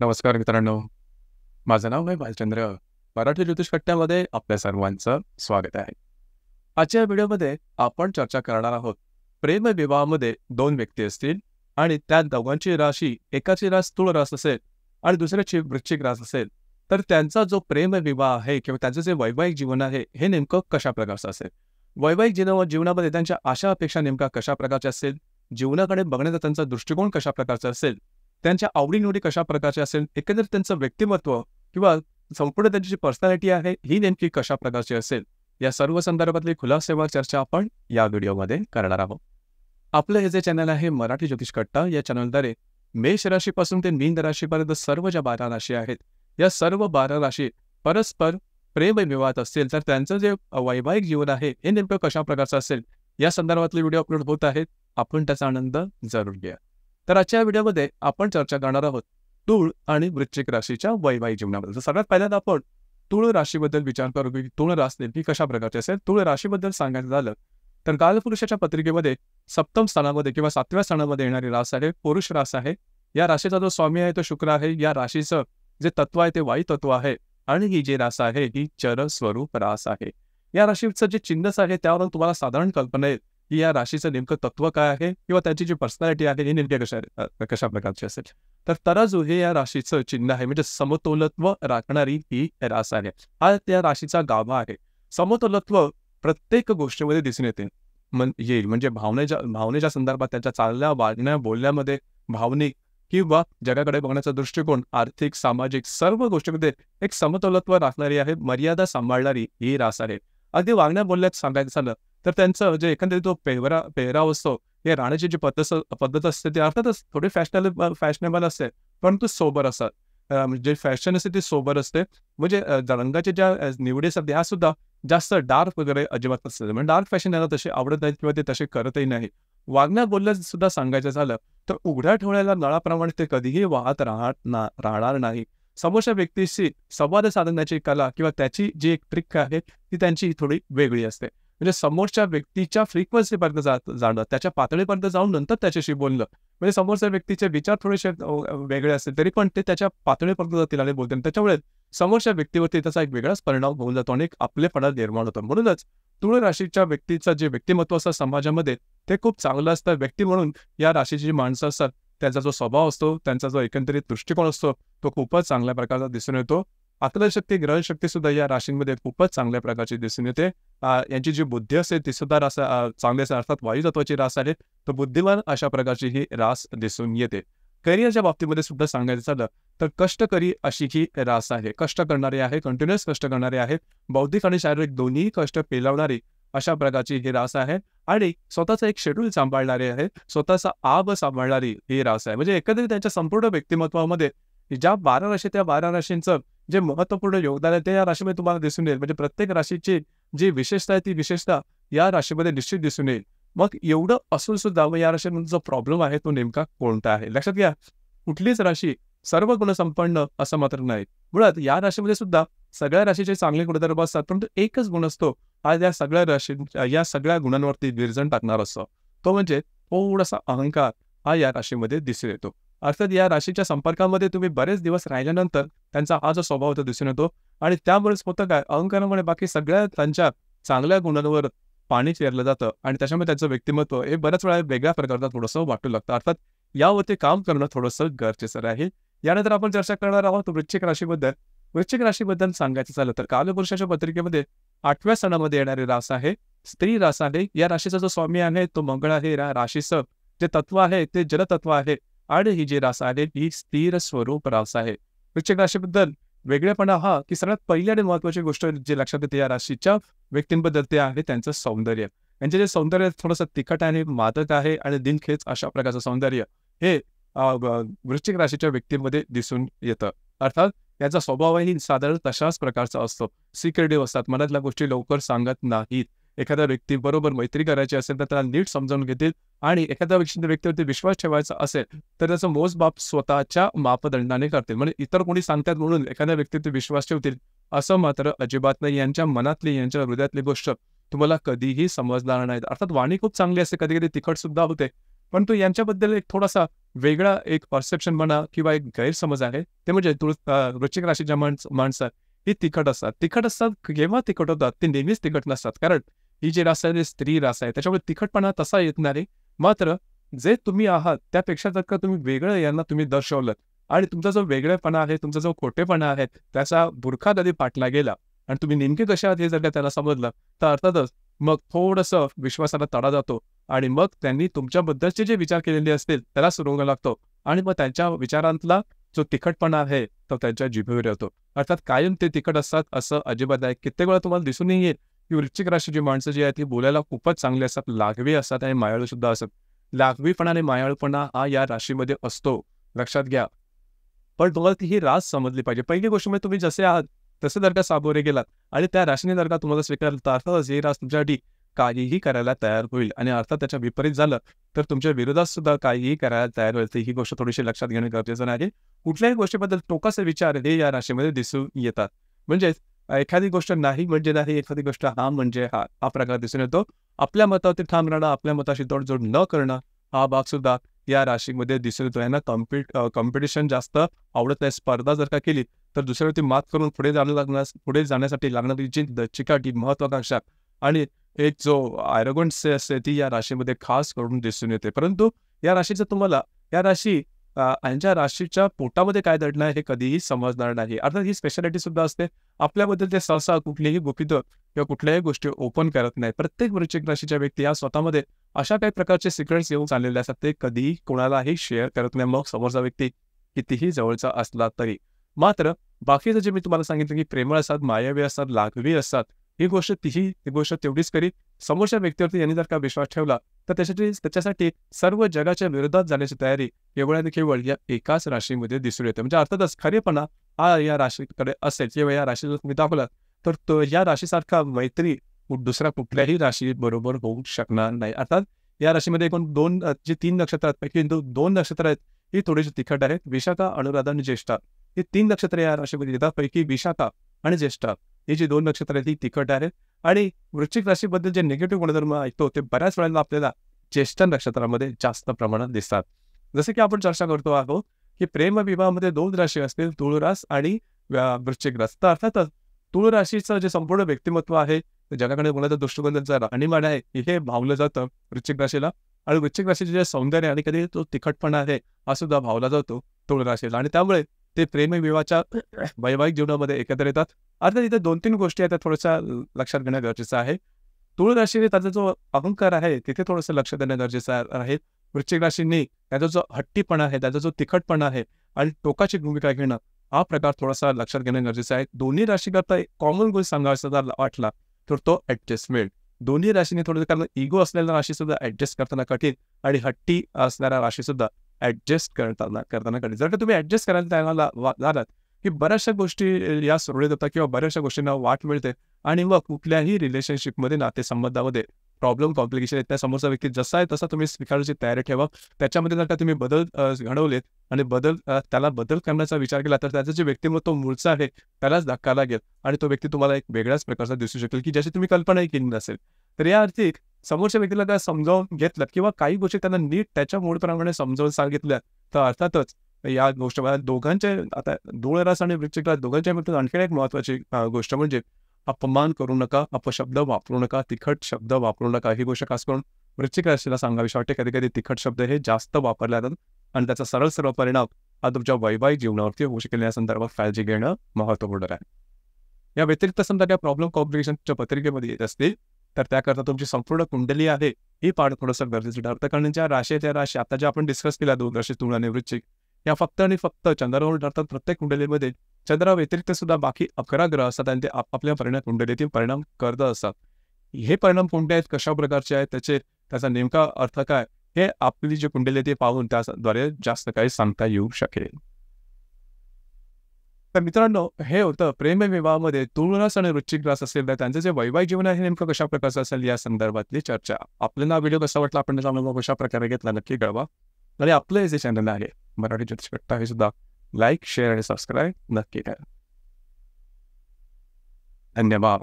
नमस्कार मित्रांनो. माझं नाव आहे भालचंद्र. मराठी ज्योतिष कट्ट्यामध्ये आपल्या सर्वांचं स्वागत आहे. आजच्या व्हिडिओमध्ये आपण चर्चा करणार आहोत. प्रेमविवाहामध्ये 2 व्यक्ती असतील आणि त्या दोघांची राशी, एकाची रास तुळ रास असेल आणि दुसऱ्याची वृश्चिक रास असेल, तर त्यांचा जो प्रेमविवाह आहे किंवा त्यांचं जे वैवाहिक जीवन आहे, हे नेमकं कशा प्रकारचं असेल? वैवाहिक जीवनामध्ये त्यांच्या आशा अपेक्षा नेमका कशा प्रकारच्या असेल? जीवनाकडे बघण्याचा त्यांचा दृष्टिकोन कशा प्रकारचा असेल? त्यांच्या आवडीनिवडी कशा प्रकारच्या असेल? एकंदरीत त्यांचं व्यक्तिमत्व किंवा संपूर्ण त्यांची जी पर्सनॅलिटी आहे, ही नेमकी कशा प्रकारची असेल? या सर्व संदर्भातली खुलासेवार चर्चा आपण या व्हिडिओमध्ये करणार आहोत. आपलं हे जे चॅनल आहे मराठी ज्योतिष कट्टा, या चॅनलद्वारे मेष राशीपासून ते मीन राशीपर्यंत सर्व ज्या 12 राशी आहेत, या सर्व 12 राशी परस्पर प्रेमविवाहात असतील, तर त्यांचं जे वैवाहिक जीवन आहे, हे नेमकं कशा प्रकारचं असेल, या संदर्भातले व्हिडिओ अपलोड होत आहेत. आपण त्याचा आनंद जरूर घ्या. तर आजच्या व्हिडिओमध्ये आपण चर्चा करणार आहोत तूळ आणि वृश्चिक राशीच्या वैवाहिक जीवनाबद्दल. तर सगळ्यात पहिल्यांदा आपण तूळ राशीबद्दल विचार करू की तूळ रास नेमकी कशा प्रकारची असेल. तूळ राशीबद्दल सांगायचं झालं तर कालपुरुषाच्या पत्रिकेमध्ये सप्तम स्थानामध्ये किंवा 7व्या स्थानामध्ये येणारी रास आहे, पुरुष रास आहे. या राशीचा जो स्वामी आहे तो शुक्र आहे. या राशीचं जे तत्व आहे ते वायू तत्व आहे आणि ही जी रास आहे ही चर स्वरूप रास आहे. या राशीचं जे चिन्ह आहे त्यावरून तुम्हाला साधारण कल्पना येईल की या राशीचं नेमकं तत्व काय आहे किंवा त्यांची जी पर्सनॅलिटी आहे ही नेमकी कशा प्रकारची असेल. तर तराजू हे या राशीचं चिन्ह आहे, म्हणजे समतोलत्व राखणारी ही रास आहे. हा त्या राशीचा गाभा आहे. समतोलत्व प्रत्येक गोष्टीमध्ये दिसून येते येईल, म्हणजे भावनेच्या संदर्भात, त्याच्या चालण्या वागण्या बोलण्यामध्ये, भावनिक किंवा जगाकडे बघण्याचा दृष्टिकोन, आर्थिक सामाजिक सर्व गोष्टीमध्ये एक समतोलत्व राखणारी आहे, मर्यादा सांभाळणारी ही रास आहे. अगदी वागण्या बोलण्यात सांगायचं झालं तर त्यांचं जे एकंदरीत तो पेहराव असतो, हे राहण्याची जी पद्धत असते ती अर्थातच थोडी फॅशनेबल असते, परंतु सोबर असतात. म्हणजे फॅशन असते ती सोबर असते. म्हणजे रंगाच्या ज्या निवडी असतात ह्या सुद्धा जास्त डार्क वगैरे अजिबात नसते. म्हणजे डार्क फॅशन यांना तसे आवडत नाहीत किंवा ते तसे करतही नाही. वागण्या बोलण्यात सुद्धा सांगायचं झालं तर उघड्या ठेवलेल्या नळाप्रमाणे ते कधीही वाहत राहणार नाही. समोरच्या व्यक्तीशी संवाद साधण्याची कला किंवा त्याची जी एक ट्रिक आहे ती त्यांची थोडी वेगळी असते. म्हणजे समोरच्या व्यक्तीच्या फ्रिक्वेन्सीपर्यंत जाणं, त्याच्या पातळीपर्यंत जाऊन नंतर त्याच्याशी बोलणं. म्हणजे समोरच्या व्यक्तीचे विचार थोडेसे वेगळे असतील तरी पण ते त्याच्या पातळीपर्यंत जातील आणि बोलतील. त्याच्यामुळे समोरच्या व्यक्तीवरती त्याचा एक वेगळाच परिणाम होऊन जातो आणि एक आपलेपणा निर्माण होतो. म्हणूनच तुळ राशीच्या व्यक्तीचं जे व्यक्तिमत्व असतं समाजामध्ये ते खूप चांगलं असतं. व्यक्ती म्हणून या राशीची जी माणसं असतात त्यांचा जो स्वभाव असतो, त्यांचा जो एकंदरीत दृष्टिकोन असतो तो खूपच चांगल्या प्रकारचा दिसून येतो. आकलनशक्ती, ग्रहणशक्ती सुद्धा या राशींमध्ये खूपच चांगल्या प्रकारची दिसून येते. यांची जी बुद्धी असते ती सुद्धा रास चांगली असते, अर्थात वायू तत्वाची रास आहे, तर बुद्धिमान अशा प्रकारची ही रास दिसून येते. करिअरच्या बाबतीमध्ये सुद्धा सांगायचं झालं तर कष्टकरी अशी ही रास आहे. कष्ट करणारी आहे, कंटिन्युअस कष्ट करणारी आहे, बौद्धिक आणि शारीरिक दोन्ही कष्ट पेलवणारी अशा प्रकारची ही रास आहे आणि स्वतःचा एक शेड्यूल सांभाळणारी आहे, स्वतःचा आब सांभाळणारी ही रास आहे. म्हणजे एकंदरीत त्यांच्या संपूर्ण व्यक्तिमत्वामध्ये ज्या 12 राशी, त्या 12 राशींचं जे महत्त्वपूर्ण योगदान आहे ते या राशीमध्ये तुम्हाला दिसून येईल. म्हणजे प्रत्येक राशीची जी विशेषता आहे ती विशेषता या राशीमध्ये निश्चित दिसून येईल. मग एवढं असून सुद्धा या राशीमध्ये जो प्रॉब्लेम आहे तो नेमका कोणता आहे? लक्षात घ्या, कुठलीच राशी सर्व गुणसंपन्न असं मात्र नाही. मुळात या राशीमध्ये सुद्धा सगळ्या राशीचे चांगले गुणधर्म असतात, परंतु एकच गुण असतो हा या सगळ्या गुणांवरती विरजण टाकणार असतो. तो म्हणजे थोडासा अहंकार हा या राशीमध्ये दिसून येतो. अर्थात या राशीच्या संपर्कामध्ये तुम्ही बरेच दिवस राहिल्यानंतर त्यांचा हा जो स्वभाव होतो दिसून येतो आणि त्यामुळेच होतं काय, अहंकारामुळे बाकी सगळ्या त्यांच्या चांगल्या गुणांवर पाणी फेरलं जातं आणि त्याच्यामुळे त्यांचं व्यक्तिमत्व हे बऱ्याच वेळा वेगळ्या प्रकारचं थोडंसं वाटू लागतं. अर्थात यावरती काम करणं थोडंसं गरजेचं आहे. यानंतर आपण चर्चा करणार आहोत वृश्चिक राशीबद्दल. वृश्चिक राशीबद्दल सांगायचं झालं तर कालपुरुषाच्या पत्रिकेमध्ये 8व्या स्थानामध्ये येणारी रास आहे, स्त्री रास आहे. या राशीचा जो स्वामी आहे तो मंगळ आहे. या राशीचं जे तत्व आहे ते जलतत्व आहे आणि ही जी रास आहे ही स्थिर स्वरूप रास आहे. वृश्चिक राशीबद्दल वेगळेपणा हा की सगळ्यात पहिली आणि महत्वाची गोष्ट जी लक्षात येते या राशीच्या व्यक्तींबद्दल ते आहे त्यांचं सौंदर्य. यांचे जे सौंदर्य थोडंसं तिखट आणि मादक आहे आणि दिनखेच अशा प्रकारचं सौंदर्य हे वृश्चिक राशीच्या व्यक्तींमध्ये दिसून येतं. अर्थात याचा स्वभावही साधारण तशाच प्रकारचा असतो. सिक्रेटिव्ह असतात, मनातल्या गोष्टी लवकर सांगत नाहीत. एखाद्या व्यक्तीबरोबर मैत्री करायची असेल तर त्याला नीट समजावून घेतील आणि एखाद्या व्यक्तीवरती विश्वास ठेवायचा असेल तर त्याचं मोजमाप स्वतःच्या मापदंडाने करतील. म्हणजे इतर कोणी सांगतात म्हणून एखाद्या व्यक्तीवरती विश्वास ठेवतील असं मात्र अजिबात नाही. यांच्या मनातली, यांच्या हृदयातली गोष्ट तुम्हाला कधीही समजणार नाही. अर्थात वाणी खूप चांगली असते, कधी कधी तिखट सुद्धा होते, परंतु यांच्याबद्दल एक थोडासा वेगळा एक परसेप्शन म्हणा किंवा एक गैरसमज आहे. ते म्हणजे वृश्चिक राशीच्या माणसं ही तिखट असतात. तिखट असतात केव्हा तिखट होतात? ते नेहमीच तिखट नसतात. कारण ही जी रास आहे ती स्त्री रास आहे. त्याच्यामुळे तिखटपणा तसा येत नाही. मात्र जे तुम्ही आहात त्यापेक्षा जर का तुम्ही वेगळं यांना तुम्ही दर्शवलं आणि तुमचा जो वेगळेपणा आहे, तुमचा जो खोटेपणा आहे, त्याचा बुरखा कधी फाटला गेला आणि तुम्ही नेमके कसे आहात हे जर का त्याला समजलं, तर अर्थातच मग थोडंसं विश्वासाला तडा जातो आणि मग त्यांनी तुमच्याबद्दलचे जे विचार केलेले असतील त्याला सुरंग लागतो आणि मग त्यांच्या विचारांतला जो तिखटपणा आहे तो त्यांच्या जिभेवर येतो. अर्थात कायम ते तिखट असतात असं अजिबात नाही. कित्येक वेळा तुम्हाला दिसून येईल की वृश्चिक राशीची माणसं जी आहेत ती बोलायला खूपच चांगली असतात, लागवी असतात आणि मायाळू सुद्धा असतात. लागवीपणा आणि मायाळूपणा हा या राशीमध्ये असतो, लक्षात घ्या. पण तुम्हाला ती ही रास समजली पाहिजे. पहिली गोष्ट म्हणजे तुम्ही जसे आहात तसे जर का सामोरे गेलात आणि त्या राशीने जर का तुम्हाला स्वीकारलं तर अर्थातच ही रास तुमच्यासाठी काहीही करायला तयार होईल आणि अर्थात त्याच्या विपरीत झालं तर तुमच्या विरोधात सुद्धा काहीही करायला तयार होईल. तर ही गोष्ट थोडीशी लक्षात घेणे गरजेचं आहे. कुठल्याही गोष्टीबद्दल टोकाचे विचार हे या राशीमध्ये दिसून येतात. म्हणजेच एखादी गोष्ट नाही म्हणजे नाही, एखादी गोष्ट हा म्हणजे हा, हा प्रकार दिसून येतो. आपल्या मतावरती ठाम राहणं, आपल्या मताशी तडजोड न करणं हा भाग सुद्धा या राशीमध्ये दिसून येतो. यांना कॉम्पिटिशन जास्त आवडत नाही. स्पर्धा जर का केली तर दुसऱ्यावरती मात करून पुढे जाण्यासाठी लागणारी जिद्द, चिकाटी, महत्वाकांक्षा आणि एक जो ॲरोगन्स असते ती या राशीमध्ये खास करून दिसून येते. परंतु या राशीचं तुम्हाला या राशी यांच्या राशीच्या पोटामध्ये काय दडलं आहे हे कधीही समजणार नाही. अर्थात ही स्पेशालिटी सुद्धा असते. आपल्याबद्दल ते सहसा कुठलीही गुपितं किंवा कुठल्याही गोष्टी ओपन करत नाही. प्रत्येक वृश्चिक राशीच्या व्यक्ती या स्वतःमध्ये अशा काही प्रकारचे सिक्रेट्स येऊन चाललेले असतात ते कधीही कोणालाही शेअर करत नाही. मग समोरचा व्यक्ती कितीही जवळचा असला तरी. मात्र बाकीचं जे मी तुम्हाला सांगितलं की प्रेमळ असतात, मायावी असतात, लागवी असतात, ही गोष्ट तेवढीच करी. समोरच्या व्यक्तीवरती यांनी जर का विश्वास ठेवला तर त्याच्यासाठी सर्व जगाच्या विरोधात जाण्याची तयारी केवळ आणि केवळ या एकाच राशीमध्ये दिसून येते. म्हणजे अर्थातच खरेपणा हा या राशीकडे असेल किंवा या राशीला तुम्ही दाखवला तर तो या राशीसारखा मैत्री दुसऱ्या कुठल्याही राशी बरोबर होऊ शकणार नाही. अर्थात या राशीमध्ये एकूण जे 3 नक्षत्रांपैकी 2 नक्षत्र आहेत ही थोडीशी तिखट आहेत. विशाखा, अनुराधा आणि ज्येष्ठा ही 3 नक्षत्र या राशीमध्ये येतात. पैकी विशाखा आणि ज्येष्ठा ही जी 2 नक्षत्र आहेत ही तिखट आहेत. आणि वृश्चिक राशीबद्दल जे निगेटिव्ह गुणधर्म ऐकतो ते बऱ्याच वेळेला आपल्याला ज्येष्ठ नक्षत्रामध्ये जास्त प्रमाणात दिसतात. जसे की आपण चर्चा करतो आहोत की प्रेमविवाहामध्ये 2 राशी असतील, तुळ रास आणि वृश्चिक रास. तर अर्थातच तुळ राशीचं जे संपूर्ण व्यक्तिमत्व आहे, जगाकडे बोलायचा दृष्टिकोन त्यांचा राहणीमान आहे, हे भावलं जातं वृश्चिक राशीला. आणि वृश्चिक राशीचे जे सौंदर्य आणि कधी तो तिखटपणा आहे हा सुद्धा भावला जातो तुळ राशीला. आणि त्यामुळे ते प्रेमविवाहाच्या वैवाहिक जीवनामध्ये एकत्र येतात. अर्थात इथे 2-3 गोष्टी आहेत त्या थोड्याशा लक्षात घेणं गरजेचं आहे. तुळ राशीने त्याचा जो अहंकार आहे तिथे थोडंसं लक्ष देणं गरजेचं आहे. वृश्चिक राशीने त्याचा जो हट्टीपणा आहे, त्याचा जो तिखटपणा आहे आणि टोकाची भूमिका घेणं हा प्रकार थोडासा लक्षात घेणं गरजेचं आहे. दोन्ही राशीकरता एक कॉमन गोल सांगायचा जर वाटला तर तो ॲडजस्टमेंट. दोन्ही राशीने थोडंसं कारण इगो असलेल्या राशीसुद्धा ॲडजस्ट करताना कठीण आणि हट्टी असणाऱ्या राशीसुद्धा ॲडजस्ट करताना कठीण. जर का तुम्ही ॲडजस्ट करायला त्याला झालात की बऱ्याचशा गोष्टी या सुरळीत होतात किंवा बऱ्याचशा गोष्टींना वाट मिळते आणि मग कुठल्याही रिलेशनशिपमध्ये, नातेसंबंधामध्ये प्रॉब्लेम, कॉम्प्लिकेशन येत नाही. समोरचा व्यक्ती जसा आहे तसा तुम्ही स्वीकारण्याची तयारी ठेवा. त्याच्यामध्ये जर का तुम्ही बदल घडवलेत आणि त्याला बदल करण्याचा विचार केला तर त्याचं जे व्यक्तिमत्व मूळचं आहे त्यालाच धक्का लागेल आणि तो व्यक्ती तुम्हाला एक वेगळ्याच प्रकारचा दिसू शकेल की ज्याची तुम्ही कल्पनाही केली नसेल. तर या अर्थी समोरच्या व्यक्तीला त्या समजावून घेतलं किंवा काही गोष्टी त्यांना नीट त्याच्या मूळप्रमाणे समजावून सांगितल्या तर अर्थातच या गोष्ट दोघांच्या आता तुळ रास आणि वृश्चिक रास दोघांच्या बाबतीत आणखी एक महत्त्वाची गोष्ट म्हणजे अपमान करू नका, अपशब्द वापरू नका, तिखट शब्द वापरू नका. ही गोष्ट खास करून वृश्चिक राशीला सांगावीशी वाटते. कधी कधी तिखट शब्द हे जास्त वापरले जातात आणि त्याचा सरळ परिणाम हा तुमच्या वैवाहिक जीवनावरती होऊ शकेल. या संदर्भात काळजी घेणं महत्त्वपूर्ण आहे. या व्यतिरिक्त समजा त्या प्रॉब्लेम कॉम्प्लिकेशनच्या पत्रिकेमध्ये येत असतील तर त्याकरता तुमची संपूर्ण कुंडली आहे ही पाहणं थोडंसं गरजेचं ठरतं. कारण ज्या राशी त्या राशी आता ज्या आपण डिस्कस केल्या 2 राशी तुळ आणि वृश्चिक या फक्त आणि फक्त चंद्रावर ठरतात. प्रत्येक कुंडलीमध्ये चंद्रा व्यतिरिक्त सुद्धा बाकी 11 ग्रह असतात आणि ते आपापल्या कुंडलीतील परिणाम करत असतात. हे परिणाम कोणते आहेत, कशा प्रकारचे आहेत, त्याचा नेमका अर्थ काय हे आपली जी कुंडली आहे ते पाहून त्याद्वारे जास्त काही सांगता येऊ शकेल. तर मित्रांनो, हे होतं प्रेमविवाहामध्ये तुळ रास आणि वृश्चिक रास असेल तर त्यांचं जे वैवाहिक जीवन आहे नेमकं कशा प्रकारचं असेल या संदर्भातली चर्चा. आपल्याला व्हिडिओ कसा वाटला आपण त्याचा कशा प्रकारे घेतला नक्की कळवा. आणि आपलं जे चॅनल आहे मराठी ज्योतिष कट्टा हे सुद्धा लाईक, शेअर आणि सबस्क्राईब नक्की करा. धन्यवाद.